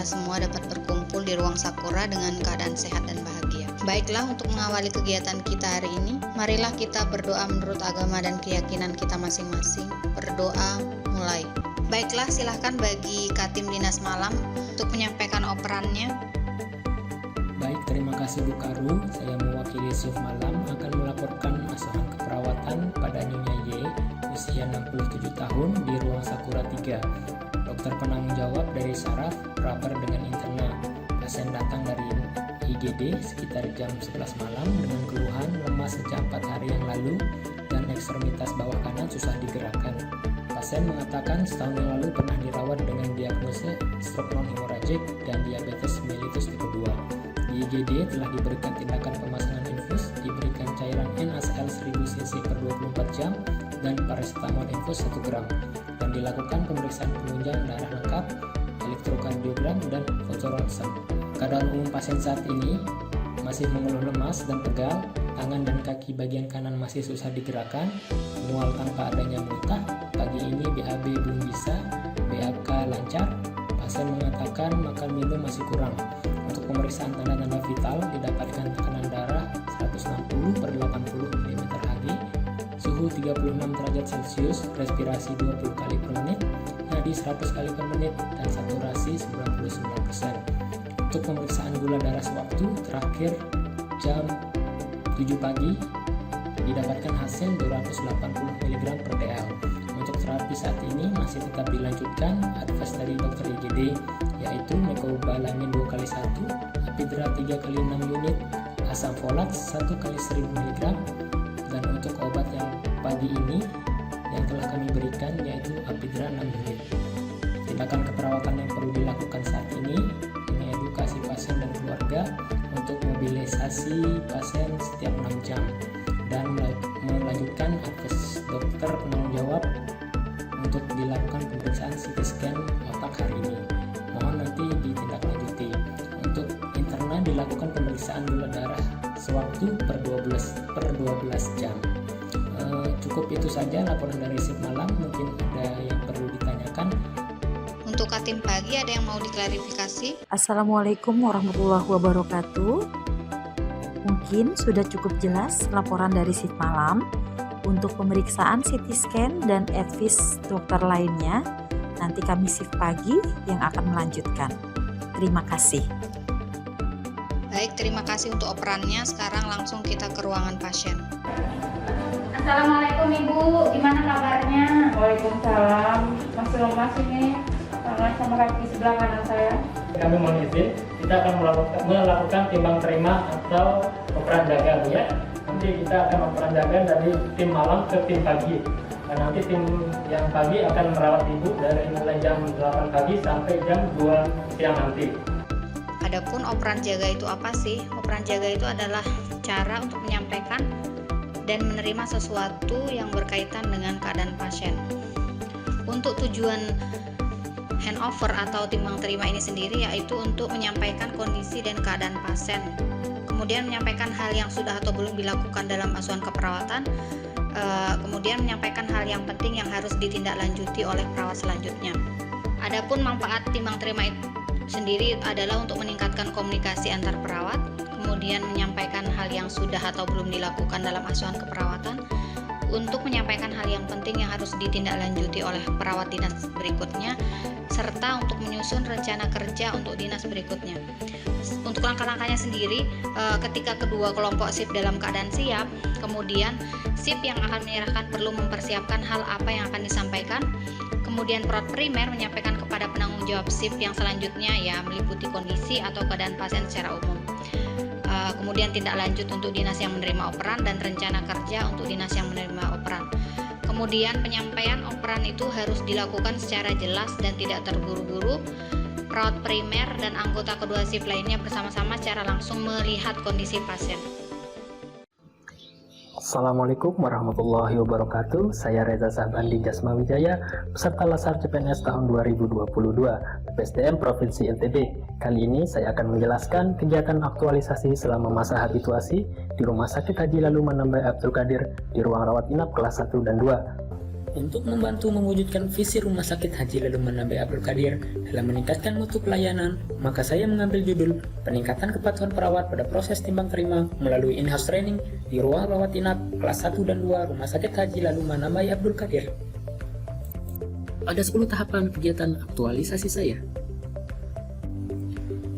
kita semua dapat berkumpul di ruang Sakura dengan keadaan sehat dan bahagia. Baiklah, untuk mengawali kegiatan kita hari ini, marilah kita berdoa menurut agama dan keyakinan kita masing-masing. Berdoa mulai. Baiklah, silahkan bagi Katim Dinas Malam untuk menyampaikan operannya. Baik, terima kasih Bu Karu. Saya mewakili shift malam akan melaporkan asuhan keperawatan pada Nyonya Y, usia 67 tahun di ruang Sakura 3. Dokter penanggung jawab dari saraf berabar dengan interna. Pasien datang dari IGD sekitar jam 11 malam dengan keluhan lemas sejak 4 hari yang lalu dan ekstremitas bawah kanan susah digerakkan. Pasien mengatakan setahun yang lalu pernah dirawat dengan diagnosa stroke non-hemorrhagic dan diabetes mellitus tipe 2. Di IGD telah diberikan tindakan pemasangan infus, diberikan cairan NaCl 1000 cc per 24 jam dan paracetamol infus 1 gram, dan dilakukan pemeriksaan penunjang darah lengkap, elektrokardiogram, dan fotoronsen. Keadaan umum pasien saat ini masih mengeluh lemas dan pegal, tangan dan kaki bagian kanan masih susah digerakkan, mual tanpa adanya muntah. Pagi ini BAB belum bisa, BAK lancar. Pasien mengatakan makan minum masih kurang. Untuk pemeriksaan tanda-tanda vital didapatkan tekanan darah 160/80 mm/Hg, suhu 36 derajat Celcius, respirasi 20 kali per menit, nadi 100 kali per menit, dan saturasi 99%. Untuk pemeriksaan gula darah sewaktu terakhir jam 7 pagi didapatkan hasil 280 mg per dl. Untuk terapi saat ini masih tetap dilanjutkan. Advice dari dokter IGD yaitu mecobalamin 2x1, Apidra 3x6 unit, asam folat 1x1000 mg, dan untuk obat yang pagi ini yang telah kami berikan yaitu Apidra 6 unit. Tindakan keperawatan yang perlu dilakukan saat ini mengedukasi pasien dan keluarga untuk mobilisasi pasien setiap 6 jam dan melanjutkan advice dokter penanggung jawab untuk dilakukan pemeriksaan CT scan otak hari ini. Mohon nanti ditindaklanjuti. Untuk interna dilakukan pemeriksaan gula darah sewaktu per 12 jam. Cukup itu saja laporan dari shift malam. Mungkin ada yang perlu ditanyakan. Untuk Katim pagi ada yang mau diklarifikasi? Assalamualaikum warahmatullahi wabarakatuh. Mungkin sudah cukup jelas laporan dari shift malam. Untuk pemeriksaan CT scan dan advice dokter lainnya, nanti kami shift pagi yang akan melanjutkan. Terima kasih. Baik, terima kasih untuk operannya. Sekarang langsung kita ke ruangan pasien. Assalamualaikum Ibu, gimana kabarnya? Waalaikumsalam, masih lemas ini, tangan sama kaki sebelah kanan saya. Kami mohon izin, kita akan melakukan timbang terima atau operan jaga, Bu ya. Nanti kita akan operan jaga dari tim malam ke tim pagi. Dan nanti tim yang pagi akan merawat Ibu dari mulai jam 8 pagi sampai jam 2 siang nanti. Adapun operan jaga itu apa sih? Operan jaga itu adalah cara untuk menyampaikan dan menerima sesuatu yang berkaitan dengan keadaan pasien. Untuk tujuan handover atau timbang terima ini sendiri yaitu untuk menyampaikan kondisi dan keadaan pasien, kemudian menyampaikan hal yang sudah atau belum dilakukan dalam asuhan keperawatan, kemudian menyampaikan hal yang penting yang harus ditindaklanjuti oleh perawat selanjutnya. Adapun manfaat timbang terima itu sendiri adalah untuk meningkatkan komunikasi antar perawat, kemudian menyampaikan hal yang sudah atau belum dilakukan dalam asuhan keperawatan, untuk menyampaikan hal yang penting yang harus ditindaklanjuti oleh perawat dinas berikutnya, serta untuk menyusun rencana kerja untuk dinas berikutnya. Untuk langkah-langkahnya sendiri, ketika kedua kelompok shift dalam keadaan siap, kemudian shift yang akan menyerahkan perlu mempersiapkan hal apa yang akan disampaikan, kemudian perawat primer menyampaikan kepada penanggung jawab shift yang selanjutnya ya meliputi kondisi atau keadaan pasien secara umum. Kemudian tindak lanjut untuk dinas yang menerima operan dan rencana kerja untuk dinas yang menerima operan. Kemudian penyampaian operan itu harus dilakukan secara jelas dan tidak terburu-buru. Perawat primer dan anggota kedua shift lainnya bersama-sama secara langsung melihat kondisi pasien. Assalamualaikum warahmatullahi wabarakatuh. Saya Reza Sahbandi Jasma Wijaya, peserta Lasar CPNS tahun 2022, PSDM Provinsi NTB. Kali ini saya akan menjelaskan kegiatan aktualisasi selama masa habituasi di Rumah Sakit Haji Lalu Menambai Abdul Qadir di ruang rawat inap kelas 1 dan 2. Untuk membantu mewujudkan visi Rumah Sakit Haji Laluman Nabi Abdul Qadir dalam meningkatkan mutu pelayanan, maka saya mengambil judul Peningkatan Kepatuhan Perawat pada Proses Timbang Terima melalui in-house training di ruang rawat inap kelas 1 dan 2 Rumah Sakit Haji Laluman Nabi Abdul Qadir. Ada 10 tahapan kegiatan aktualisasi saya.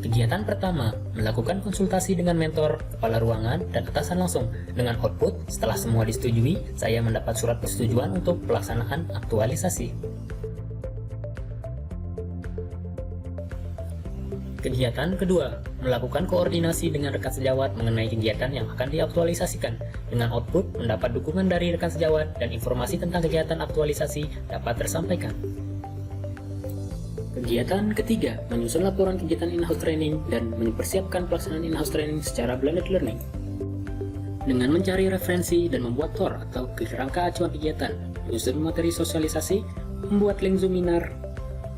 Kegiatan pertama, melakukan konsultasi dengan mentor, kepala ruangan, dan atasan langsung. Dengan output, setelah semua disetujui, saya mendapat surat persetujuan untuk pelaksanaan aktualisasi. Kegiatan kedua, melakukan koordinasi dengan rekan sejawat mengenai kegiatan yang akan diaktualisasikan. Dengan output, mendapat dukungan dari rekan sejawat dan informasi tentang kegiatan aktualisasi dapat tersampaikan. Kegiatan ketiga, menyusun laporan kegiatan in-house training dan mempersiapkan pelaksanaan in-house training secara blended learning. Dengan mencari referensi dan membuat TOR atau kerangka acuan kegiatan, menyusun materi sosialisasi, membuat link Zoominar,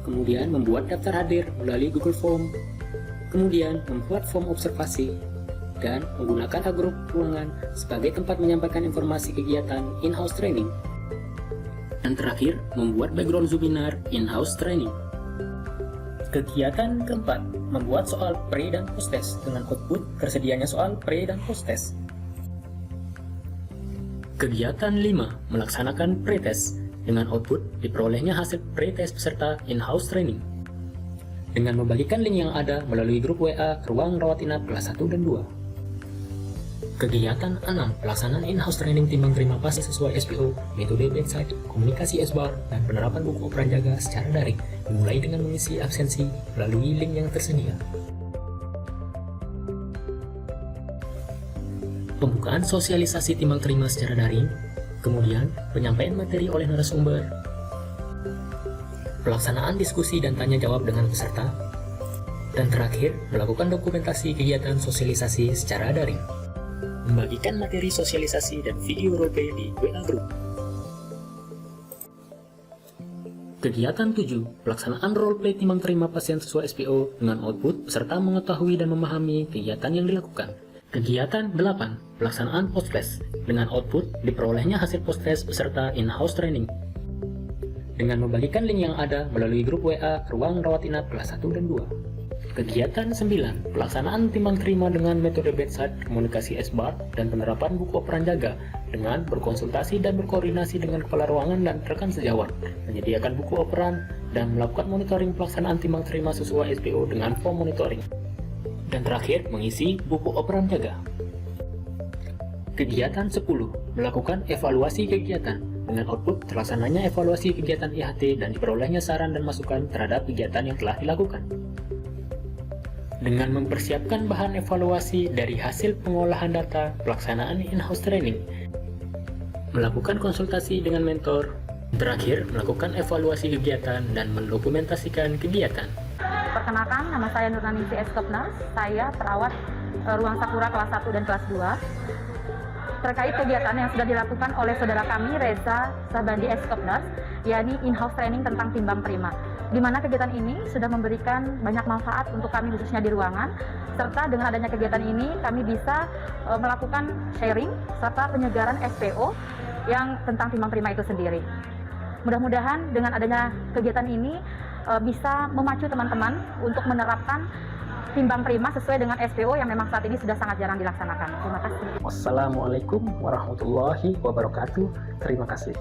kemudian membuat daftar hadir melalui Google Form, kemudian membuat form observasi, dan menggunakan grup ruangan sebagai tempat menyampaikan informasi kegiatan in-house training. Dan terakhir, membuat background Zoominar in-house training. Kegiatan keempat, membuat soal pre dan post test dengan output tersedianya soal pre dan post test. Kegiatan 5, melaksanakan pre-test dengan output diperolehnya hasil pre-test peserta in-house training. Dengan membagikan link yang ada melalui grup WA ke ruang rawat inap kelas 1 dan 2. Kegiatan 6, pelaksanaan in-house training timbang terima pasien sesuai SPO, metode bedside, komunikasi SBAR, dan penerapan buku operan jaga secara daring, dimulai dengan mengisi absensi melalui link yang tersedia. Pembukaan sosialisasi timbang terima secara daring, kemudian penyampaian materi oleh narasumber, pelaksanaan diskusi dan tanya jawab dengan peserta, dan terakhir melakukan dokumentasi kegiatan sosialisasi secara daring. Membagikan materi sosialisasi dan video roleplay di WA Group. Kegiatan 7, pelaksanaan roleplay timbang terima pasien sesuai SPO dengan output peserta mengetahui dan memahami kegiatan yang dilakukan. Kegiatan 8, pelaksanaan post-test dengan output diperolehnya hasil post-test peserta in-house training. Dengan membagikan link yang ada melalui grup WA ruang rawat inap kelas 1 dan 2. Kegiatan 9, pelaksanaan timbang terima dengan metode bedside, komunikasi SBAR, dan penerapan buku operan jaga dengan berkonsultasi dan berkoordinasi dengan kepala ruangan dan rekan sejawat, menyediakan buku operan, dan melakukan monitoring pelaksanaan timbang terima sesuai SPO dengan form monitoring. Dan terakhir, mengisi buku operan jaga. Kegiatan 10, melakukan evaluasi kegiatan dengan output terlaksananya evaluasi kegiatan IHT dan diperolehnya saran dan masukan terhadap kegiatan yang telah dilakukan. Dengan mempersiapkan bahan evaluasi dari hasil pengolahan data pelaksanaan in-house training, melakukan konsultasi dengan mentor, terakhir melakukan evaluasi kegiatan dan mendokumentasikan kegiatan. Perkenalkan, nama saya Nurani CS Kopnas, saya perawat ruang Sakura kelas 1 dan kelas 2. Terkait kegiatan yang sudah dilakukan oleh saudara kami Reza Sabandi S. Kopnas, yakni in-house training tentang timbang terima, di mana kegiatan ini sudah memberikan banyak manfaat untuk kami khususnya di ruangan, serta dengan adanya kegiatan ini kami bisa melakukan sharing serta penyegaran SPO yang tentang timbang terima itu sendiri. Mudah-mudahan dengan adanya kegiatan ini bisa memacu teman-teman untuk menerapkan timbang terima sesuai dengan SPO yang memang saat ini sudah sangat jarang dilaksanakan. Terima kasih. Wassalamualaikum warahmatullahi wabarakatuh. Terima kasih.